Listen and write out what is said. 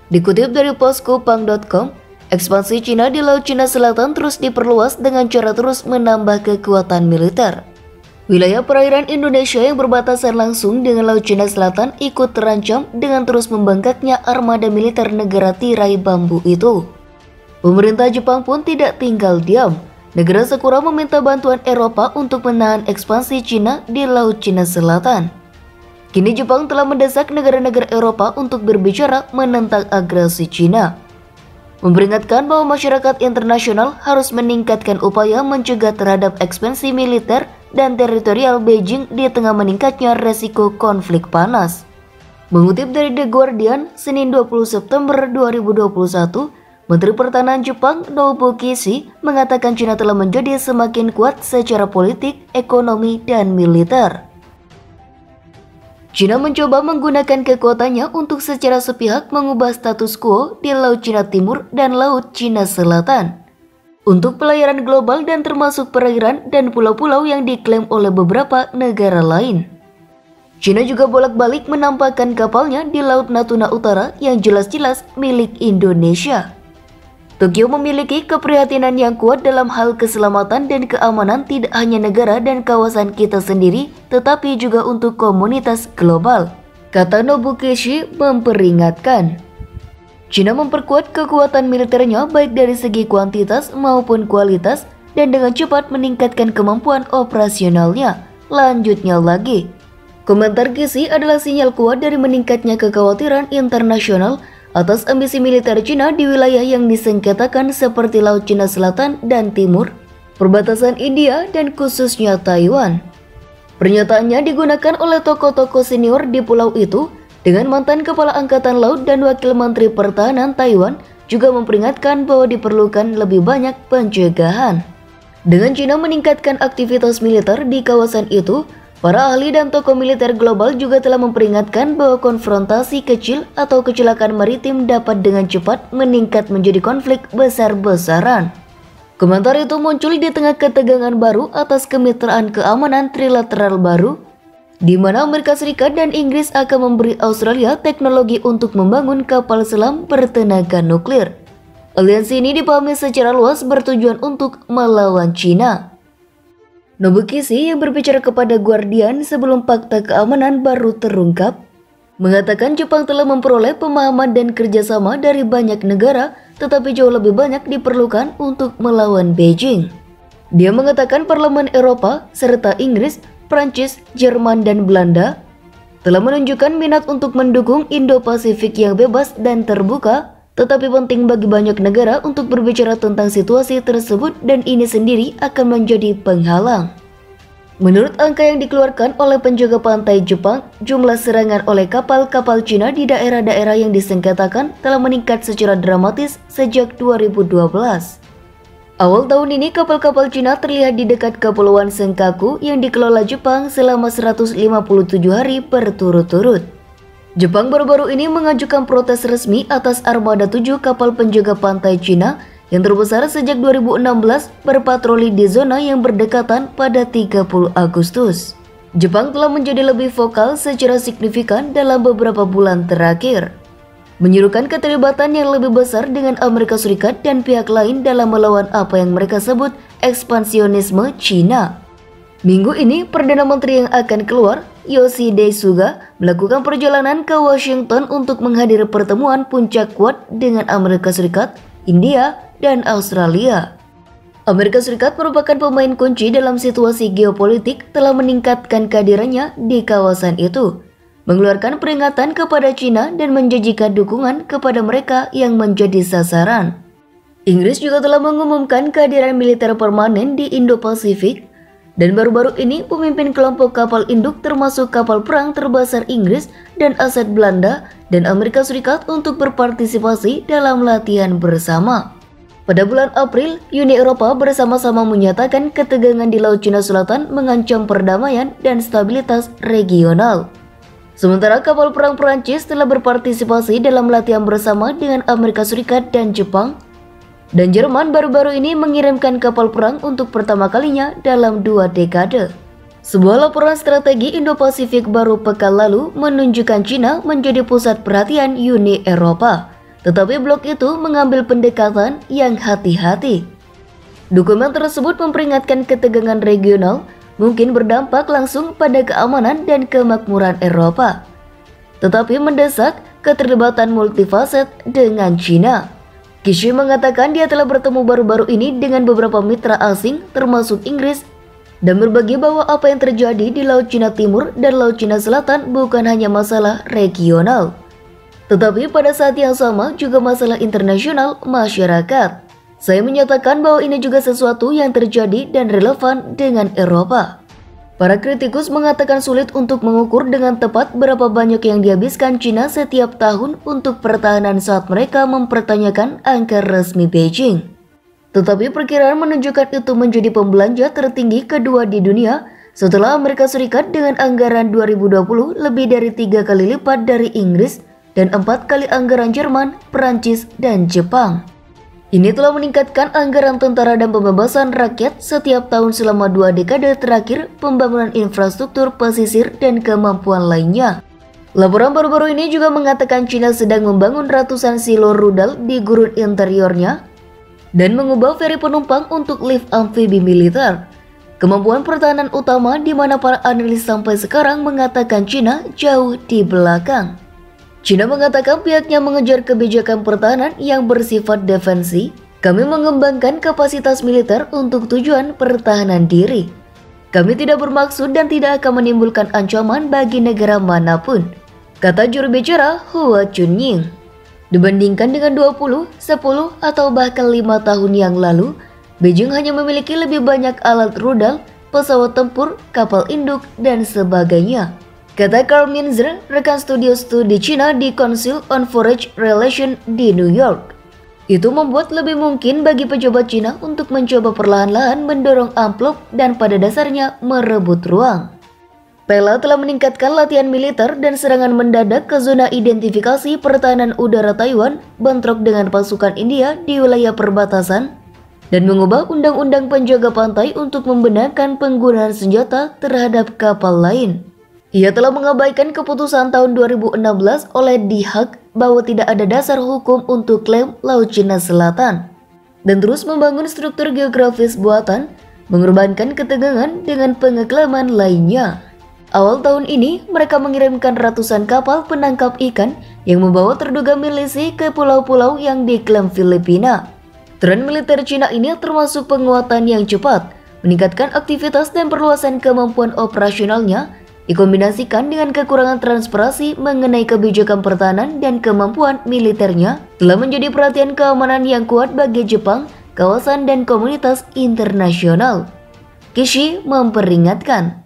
Dikutip dari poskopang.com, ekspansi Cina di Laut Cina Selatan terus diperluas dengan cara terus menambah kekuatan militer. Wilayah perairan Indonesia yang berbatasan langsung dengan Laut Cina Selatan ikut terancam dengan terus membengkaknya armada militer negara tirai bambu itu. Pemerintah Jepang pun tidak tinggal diam. Negara Sakura meminta bantuan Eropa untuk menahan ekspansi Cina di Laut Cina Selatan. Kini Jepang telah mendesak negara-negara Eropa untuk berbicara menentang agresi Cina. Memperingatkan bahwa masyarakat internasional harus meningkatkan upaya mencegah terhadap ekspansi militer dan teritorial Beijing di tengah meningkatnya resiko konflik panas. Mengutip dari The Guardian, Senin 20 September 2021, Menteri Pertahanan Jepang Nobuo Kishi mengatakan Cina telah menjadi semakin kuat secara politik, ekonomi, dan militer. Cina mencoba menggunakan kekuatannya untuk secara sepihak mengubah status quo di Laut Cina Timur dan Laut Cina Selatan untuk pelayaran global dan termasuk perairan dan pulau-pulau yang diklaim oleh beberapa negara lain. Cina juga bolak-balik menampakkan kapalnya di Laut Natuna Utara yang jelas-jelas milik Indonesia. Tokyo memiliki keprihatinan yang kuat dalam hal keselamatan dan keamanan tidak hanya negara dan kawasan kita sendiri, tetapi juga untuk komunitas global, kata Nobuo Kishi memperingatkan. Cina memperkuat kekuatan militernya baik dari segi kuantitas maupun kualitas dan dengan cepat meningkatkan kemampuan operasionalnya. Lanjutnya lagi, komentar Kishi adalah sinyal kuat dari meningkatnya kekhawatiran internasional atas ambisi militer Cina di wilayah yang disengketakan seperti Laut Cina Selatan dan Timur, perbatasan India dan khususnya Taiwan. Pernyataannya digunakan oleh tokoh-tokoh senior di pulau itu dengan mantan Kepala Angkatan Laut dan Wakil Menteri Pertahanan Taiwan juga memperingatkan bahwa diperlukan lebih banyak pencegahan. Dengan Cina meningkatkan aktivitas militer di kawasan itu, para ahli dan tokoh militer global juga telah memperingatkan bahwa konfrontasi kecil atau kecelakaan maritim dapat dengan cepat meningkat menjadi konflik besar-besaran. Komentar itu muncul di tengah ketegangan baru atas kemitraan keamanan trilateral baru, di mana Amerika Serikat dan Inggris akan memberi Australia teknologi untuk membangun kapal selam bertenaga nuklir. Aliansi ini dipahami secara luas bertujuan untuk melawan Cina. Nobuo Kishi yang berbicara kepada Guardian sebelum fakta keamanan baru terungkap, mengatakan Jepang telah memperoleh pemahaman dan kerjasama dari banyak negara, tetapi jauh lebih banyak diperlukan untuk melawan Beijing. Dia mengatakan Parlemen Eropa serta Inggris, Prancis, Jerman, dan Belanda telah menunjukkan minat untuk mendukung Indo-Pasifik yang bebas dan terbuka, tetapi penting bagi banyak negara untuk berbicara tentang situasi tersebut dan ini sendiri akan menjadi penghalang. Menurut angka yang dikeluarkan oleh penjaga pantai Jepang, jumlah serangan oleh kapal-kapal Cina di daerah-daerah yang disengketakan telah meningkat secara dramatis sejak 2012. Awal tahun ini kapal-kapal Cina terlihat di dekat Kepulauan Senkaku yang dikelola Jepang selama 157 hari berturut-turut. Jepang baru-baru ini mengajukan protes resmi atas armada 7 kapal penjaga pantai Cina yang terbesar sejak 2016 berpatroli di zona yang berdekatan pada 30 Agustus. Jepang telah menjadi lebih vokal secara signifikan dalam beberapa bulan terakhir, menyerukan keterlibatan yang lebih besar dengan Amerika Serikat dan pihak lain dalam melawan apa yang mereka sebut ekspansionisme Cina. Minggu ini, Perdana Menteri yang akan keluar, Yoshihide Suga, melakukan perjalanan ke Washington untuk menghadiri pertemuan puncak Quad dengan Amerika Serikat, India, dan Australia. Amerika Serikat merupakan pemain kunci dalam situasi geopolitik telah meningkatkan kehadirannya di kawasan itu, mengeluarkan peringatan kepada Cina dan menjanjikan dukungan kepada mereka yang menjadi sasaran. Inggris juga telah mengumumkan kehadiran militer permanen di Indo-Pasifik, dan baru-baru ini pemimpin kelompok kapal induk termasuk kapal perang terbesar Inggris dan aset Belanda dan Amerika Serikat untuk berpartisipasi dalam latihan bersama. Pada bulan April, Uni Eropa bersama-sama menyatakan ketegangan di Laut Cina Selatan mengancam perdamaian dan stabilitas regional. Sementara kapal perang Prancis telah berpartisipasi dalam latihan bersama dengan Amerika Serikat dan Jepang, dan Jerman baru-baru ini mengirimkan kapal perang untuk pertama kalinya dalam 2 dekade. Sebuah laporan strategi Indo-Pasifik baru pekan lalu menunjukkan Cina menjadi pusat perhatian Uni Eropa, Tetapi blog itu mengambil pendekatan yang hati-hati. Dokumen tersebut memperingatkan ketegangan regional mungkin berdampak langsung pada keamanan dan kemakmuran Eropa, tetapi mendesak keterlibatan multifaset dengan China. Kishi mengatakan dia telah bertemu baru-baru ini dengan beberapa mitra asing termasuk Inggris dan berbagi bahwa apa yang terjadi di Laut Cina Timur dan Laut Cina Selatan bukan hanya masalah regional, tetapi pada saat yang sama juga masalah internasional masyarakat. Saya menyatakan bahwa ini juga sesuatu yang terjadi dan relevan dengan Eropa. Para kritikus mengatakan sulit untuk mengukur dengan tepat berapa banyak yang dihabiskan China setiap tahun untuk pertahanan saat mereka mempertanyakan angka resmi Beijing. Tetapi perkiraan menunjukkan itu menjadi pembelanja tertinggi kedua di dunia setelah Amerika Serikat dengan anggaran 2020 lebih dari 3 kali lipat dari Inggris dan 4 kali anggaran Jerman, Perancis, dan Jepang. Ini telah meningkatkan anggaran tentara dan pembebasan rakyat setiap tahun selama 2 dekade terakhir, pembangunan infrastruktur pesisir dan kemampuan lainnya. Laporan baru-baru ini juga mengatakan China sedang membangun ratusan silo rudal di gurun interiornya dan mengubah feri penumpang untuk lift amfibi militer. Kemampuan pertahanan utama di mana para analis sampai sekarang mengatakan China jauh di belakang. China mengatakan pihaknya mengejar kebijakan pertahanan yang bersifat defensi. Kami mengembangkan kapasitas militer untuk tujuan pertahanan diri. Kami tidak bermaksud dan tidak akan menimbulkan ancaman bagi negara manapun, kata juru bicara Hua Chunying. Dibandingkan dengan 20, 10, atau bahkan 5 tahun yang lalu, Beijing hanya memiliki lebih banyak alat rudal, pesawat tempur, kapal induk, dan sebagainya, kata Carl Minzer, rekan studio studi China di Council on Foreign Relations di New York. Itu membuat lebih mungkin bagi pejabat China untuk mencoba perlahan-lahan mendorong amplop dan pada dasarnya merebut ruang. Pela telah meningkatkan latihan militer dan serangan mendadak ke zona identifikasi pertahanan udara Taiwan, bentrok dengan pasukan India di wilayah perbatasan, dan mengubah undang-undang penjaga pantai untuk membenarkan penggunaan senjata terhadap kapal lain. Ia telah mengabaikan keputusan tahun 2016 oleh The Hague bahwa tidak ada dasar hukum untuk klaim Laut Cina Selatan dan terus membangun struktur geografis buatan, mengorbankan ketegangan dengan pengeklaman lainnya. Awal tahun ini, mereka mengirimkan ratusan kapal penangkap ikan yang membawa terduga milisi ke pulau-pulau yang diklaim Filipina. Tren militer Cina ini termasuk penguatan yang cepat, meningkatkan aktivitas dan perluasan kemampuan operasionalnya, dikombinasikan dengan kekurangan transparansi mengenai kebijakan pertahanan dan kemampuan militernya, telah menjadi perhatian keamanan yang kuat bagi Jepang, kawasan dan komunitas internasional. Kishi memperingatkan.